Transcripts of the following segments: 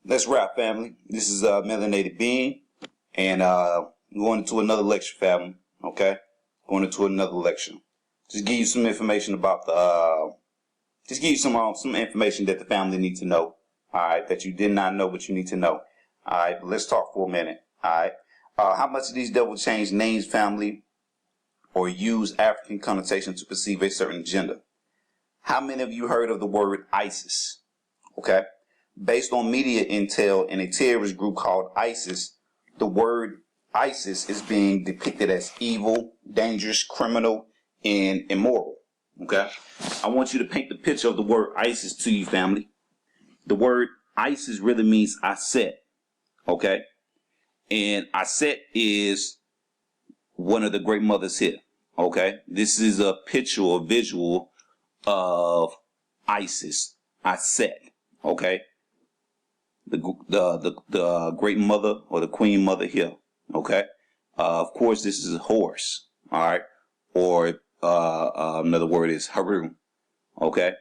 Let's rap, family. This is Melanated Being, and we're going into another lecture, family. Okay, going into another lecture. Just give you some information about the. Just give you some information that the family needs to know. All right, that you did not know, but you need to know. All right, but let's talk for a minute. All right, how much of these devils change names, family, or use African connotation to perceive a certain gender? How many of you heard of the word ISIS? Okay. Based on media intel and a terrorist group called ISIS, the word ISIS is being depicted as evil, dangerous, criminal, and immoral. Okay? I want you to paint the picture of the word ISIS to you, family. The word ISIS really means Aset. Okay? And Aset is one of the great mothers here. Okay? This is a picture or visual of ISIS, Aset. Okay? The great mother or the queen mother here. Okay. Of course, this is Horus. All right. Or another word is Haru. Okay.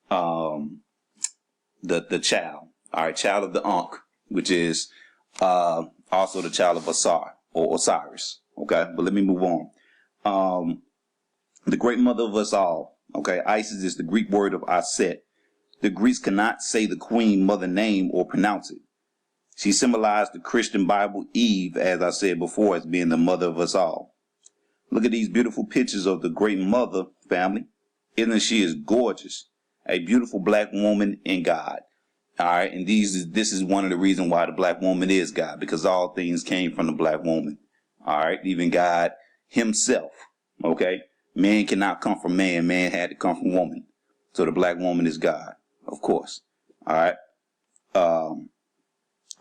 The child. All right. Child of the Ankh, which is also the child of Asar or Osiris. Okay. But let me move on. The great mother of us all. Okay. Isis is the Greek word of Aset. The Greeks cannot say the queen mother name or pronounce it. She symbolized the Christian Bible Eve, as I said before, as being the mother of us all. Look at these beautiful pictures of the great mother, family. Isn't she is gorgeous? A beautiful black woman in God. All right. And this is one of the reasons why the black woman is God, because all things came from the black woman. All right. Even God himself. Okay. Man cannot come from man. Man had to come from woman. So the black woman is God. Of course. All right.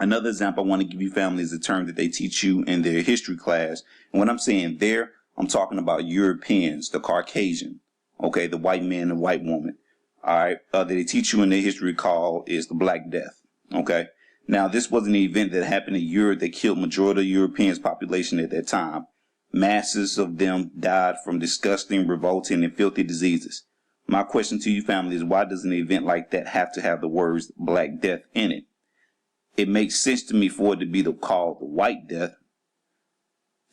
Another example I want to give you, family, is a term that they teach you in their history class. And when I'm saying there, I'm talking about Europeans, the Caucasian, okay, the white man and white woman. All right. That they teach you in their history called is the Black Death. Okay. Now, this was an event that happened in Europe that killed majority of Europeans' population at that time. Masses of them died from disgusting, revolting, and filthy diseases. My question to you, family, is why does an event like that have to have the words Black Death in it? It makes sense to me for it to be called the White Death,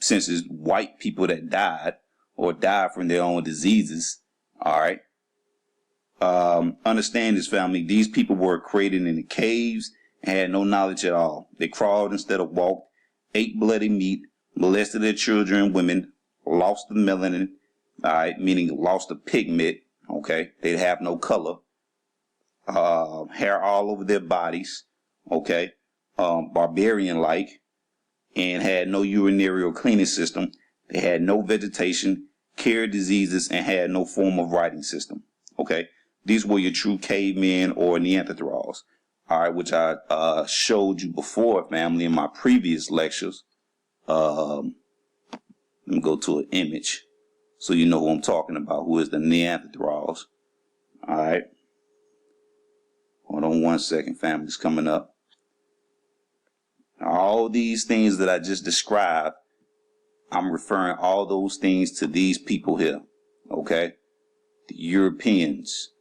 since it's white people that died or died from their own diseases. All right. Understand this, family. These people were created in the caves and had no knowledge at all. They crawled instead of walked, ate bloody meat, molested their children and women, lost the melanin, all right, meaning lost the pigment. Okay, they'd have no color, hair all over their bodies, okay, barbarian-like, and had no urinary or cleaning system. They had no vegetation, carried diseases, and had no form of writing system. Okay, these were your true cavemen or Neanderthals. All right, which I showed you before, family, in my previous lectures. Let me go to an image, so you know who I'm talking about, who is the Neanderthals. All right. Hold on one second, family's coming up. All these things that I just described, I'm referring all those things to these people here. Okay. The Europeans,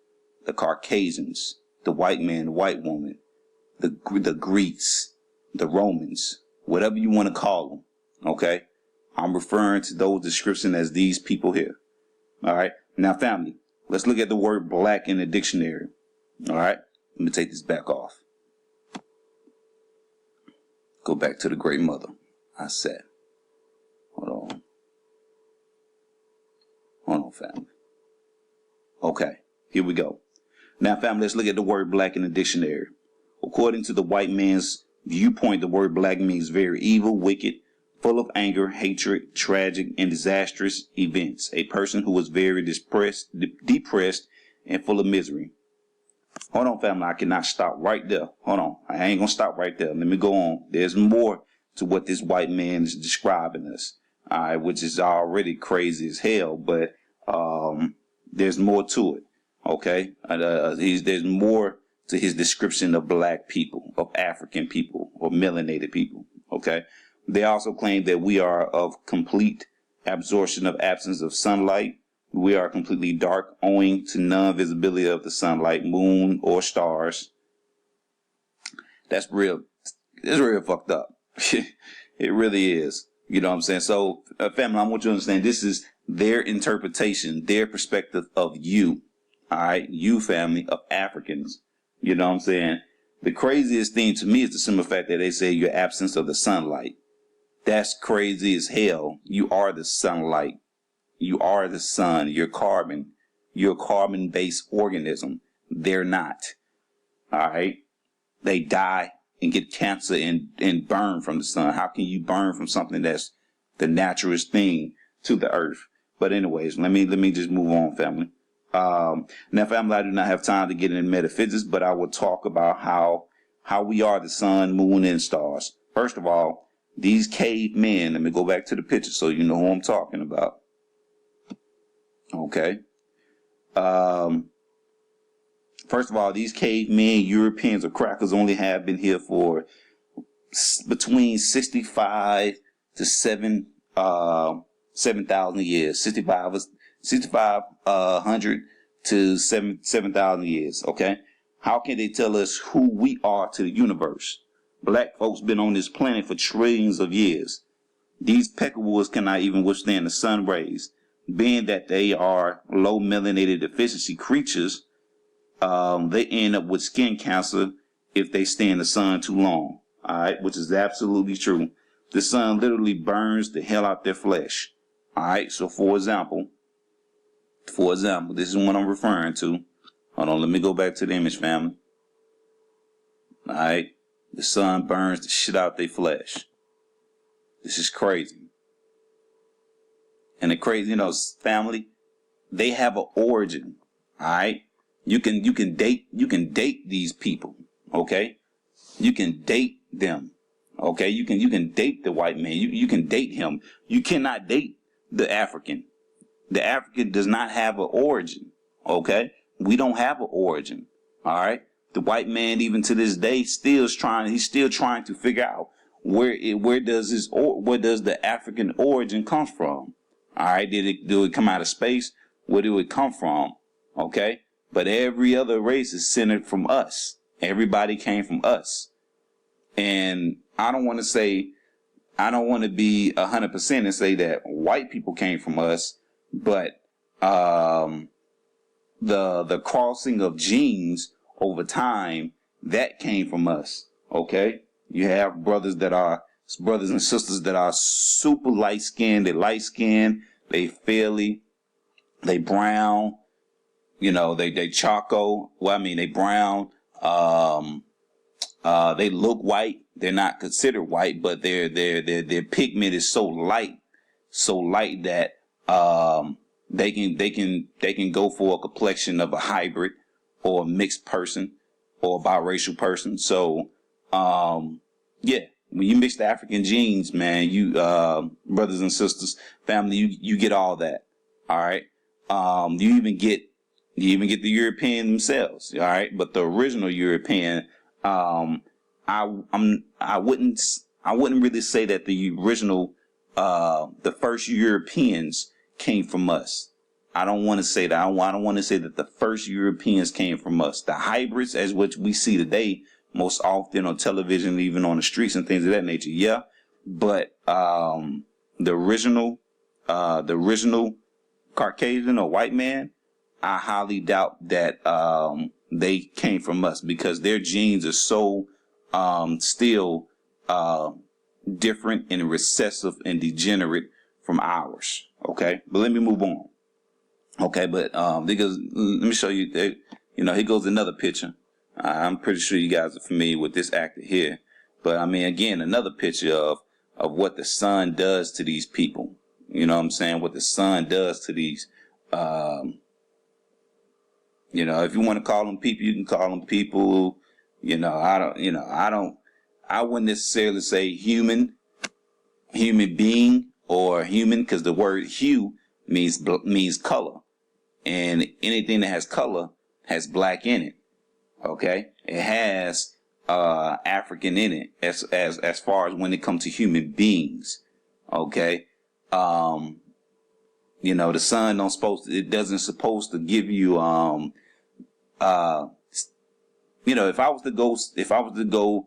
the Caucasians, the white man, the white woman, the Greeks, the Romans, whatever you want to call them. Okay. I'm referring to those descriptions as these people here. All right. Now, family, let's look at the word black in the dictionary. All right. Let me take this back off. Go back to the great mother. I said. Hold on. Hold on, family. Okay. Here we go. Now, family, let's look at the word black in the dictionary. According to the white man's viewpoint, the word black means very evil, wicked, full of anger, hatred, tragic, and disastrous events. A person who was very depressed, and full of misery. Hold on, family. I cannot stop right there. Hold on. I ain't going to stop right there. Let me go on. There's more to what this white man is describing us. All right, which is already crazy as hell, but there's more to it. Okay. There's more to his description of black people, of African people, or melanated people. Okay. They also claim that we are of complete absorption of absence of sunlight. We are completely dark owing to non-visibility of the sunlight, moon, or stars. That's real. It's real fucked up. It really is. You know what I'm saying? So, family, I want you to understand this is their interpretation, their perspective of you. All right, you, family of Africans. You know what I'm saying? The craziest thing to me is the simple fact that they say your absence of the sunlight. That's crazy as hell. You are the sunlight. You are the sun. You're carbon. You're a carbon-based organism. They're not. All right? They die and get cancer and burn from the sun. How can you burn from something that's the naturalist thing to the earth? But anyways, let me just move on, family. Now, family, I do not have time to get into metaphysics, but I will talk about how we are the sun, moon, and stars. First of all, these cavemen, let me go back to the picture so you know who I'm talking about. Okay. First of all, these cavemen, Europeans or crackers only have been here for between 65 to 7,000 years. 6,500 to 7,000 years. Okay. How can they tell us who we are to the universe? Black folks been on this planet for trillions of years. These peckerwoods cannot even withstand the sun rays. Being that they are low melanated deficiency creatures, they end up with skin cancer if they stay in the sun too long. All right, which is absolutely true. The sun literally burns the hell out their flesh. All right, so for example, this is what I'm referring to. Hold on, let me go back to the image, family. All right, the sun burns the shit out their flesh. This is crazy. And the crazy, family, they have an origin. All right, you can date these people. Okay, you can date them. Okay, you can date the white man. You can date him. You cannot date the African. The African does not have an origin. Okay, we don't have an origin. All right, the white man, even to this day, he's still trying to figure out where does the African origin come from. All right, do it come out of space? Where do it come from? Okay, but every other race is centered from us. Everybody came from us, and I don't want to be 100% and say that white people came from us, but the crossing of genes over time, that came from us. Okay, you have brothers and sisters that are super light skinned. They light skinned, they fairly, they brown, they charcoal. Well, I mean, they brown. They look white. They're not considered white, but their pigment is so light that they can go for a complexion of a hybrid or a mixed person or a biracial person. So yeah, when you mix the African genes, man, you brothers and sisters, family, you get all that. All right. You even get the European themselves. All right, but the original European, I wouldn't really say that the original, the first Europeans came from us. I don't want to say that. I don't want to say that the first Europeans came from us. The hybrids, as what we see today, most often on television, even on the streets and things of that nature. Yeah, but the original Caucasian or white man, I highly doubt that they came from us, because their genes are so still different and recessive and degenerate from ours. Okay, but let me move on. Okay, but because let me show you that, here goes another picture. I'm pretty sure you guys are familiar with this actor here, but I mean, again, another picture of what the sun does to these people. You know what I'm saying? What the sun does to these, if you want to call them people, you can call them people. I wouldn't necessarily say human being or human, because the word hue means color, and anything that has color has black in it. Okay, it has African in it as far as when it comes to human beings. Okay, the sun doesn't supposed to give you if I was to go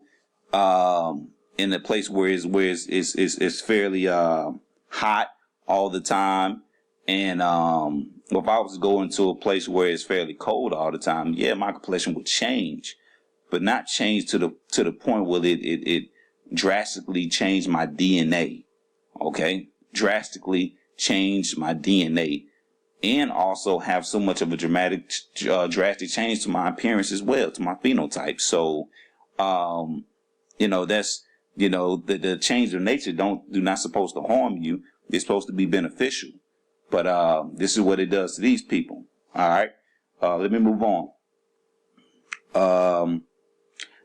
in a place where it's fairly hot all the time, and if I was going to a place where it's fairly cold all the time, yeah, my complexion would change, but not change to the point where it drastically changed my DNA. Okay, drastically changed my DNA, and also have so much of a drastic change to my appearance as well, to my phenotype. So, that's, the change of nature do not supposed to harm you. It's supposed to be beneficial. But this is what it does to these people. All right. Let me move on.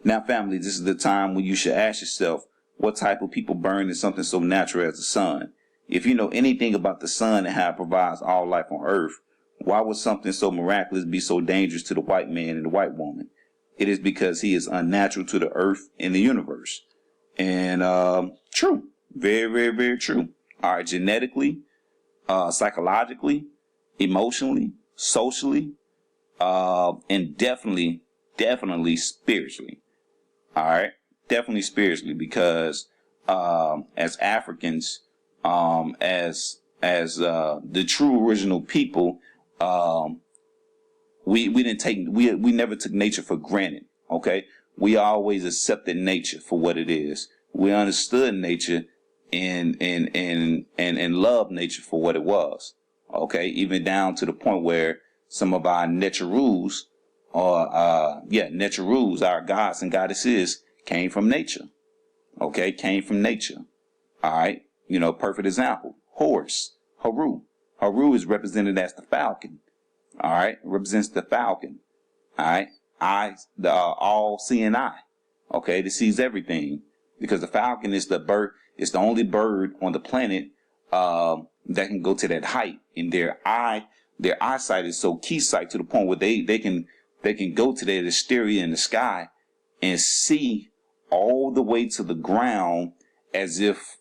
Now, family, this is the time when you should ask yourself, what type of people burn in something so natural as the sun? If you know anything about the sun and how it provides all life on earth, why would something so miraculous be so dangerous to the white man and the white woman? It is because he is unnatural to the earth and the universe. And true. Very, very, very true. All right, genetically, psychologically, emotionally, socially, and definitely spiritually. All right, definitely spiritually, because as Africans, as the true original people, we never took nature for granted. Okay, we always accepted nature for what it is. We understood nature and loved nature for what it was. Okay, even down to the point where some of our nature rules, our gods and goddesses came from nature. Okay, came from nature. All right, perfect example. Horus, Haru. Haru is represented as the falcon. All right, represents the falcon. All right, the all-seeing eye. Okay, that sees everything, because the falcon is the bird. It's the only bird on the planet that can go to that height. And their eyesight is so key sight to the point where they can go to that hysteria in the sky and see all the way to the ground as if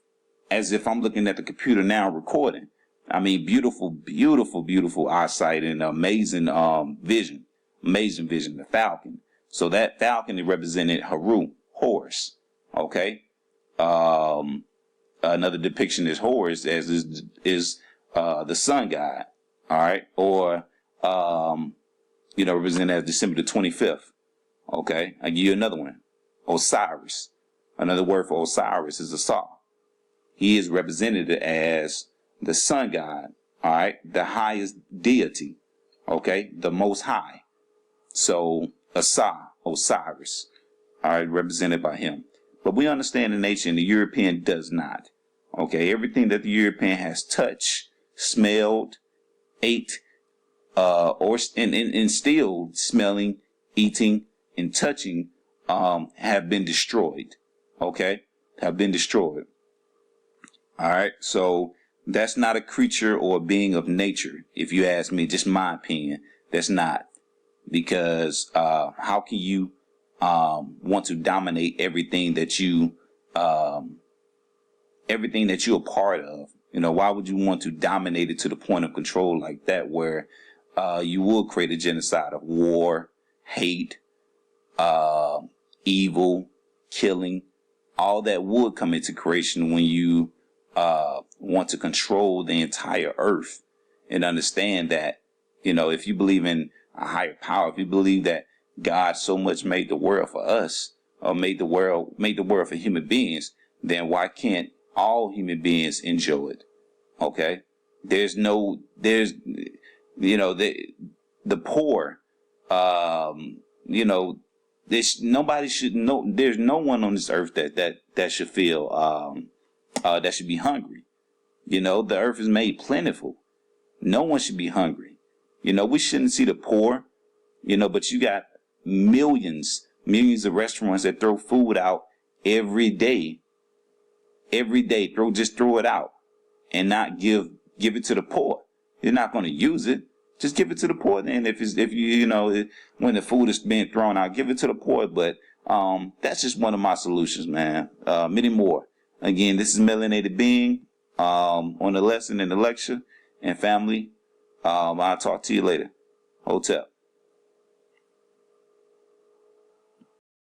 I'm looking at the computer now recording. I mean, beautiful, beautiful, beautiful eyesight and amazing vision. Amazing vision, the falcon. So that falcon is represented Horus. Okay. Another depiction is Horus as is the sun god. All right. Or, represented as December the 25th. Okay. I give you another one. Osiris. Another word for Osiris is Asar. He is represented as the sun god. All right. The highest deity. Okay. The most high. So Osiris. All right. Represented by him. But we understand the nature, and the European does not. Okay. Everything that the European has touched, smelled, ate, and still smelling, eating, and touching, have been destroyed. Okay. Have been destroyed. All right. So that's not a creature or a being of nature. If you ask me, just my opinion, that's not. Because how can you want to dominate everything that you're a part of? Why would you want to dominate it to the point of control like that, where you will create a genocide of war, hate, evil, killing? All that would come into creation when you want to control the entire earth. And understand that, if you believe in a higher power, if you believe that God so much made the world for us, or made the world for human beings, then why can't all human beings enjoy it? Okay. The poor, nobody should know. There's no one on this earth that should feel, that should be hungry. The earth is made plentiful. No one should be hungry. We shouldn't see the poor, but you got millions of restaurants that throw food out every day. Just throw it out and not give it to the poor. You're not going to use it. Just give it to the poor. Then when the food is being thrown out, give it to the poor. But that's just one of my solutions, man. Many more. Again, this is Melanated Being on the lesson in the lecture. And family, I'll talk to you later. Hotel.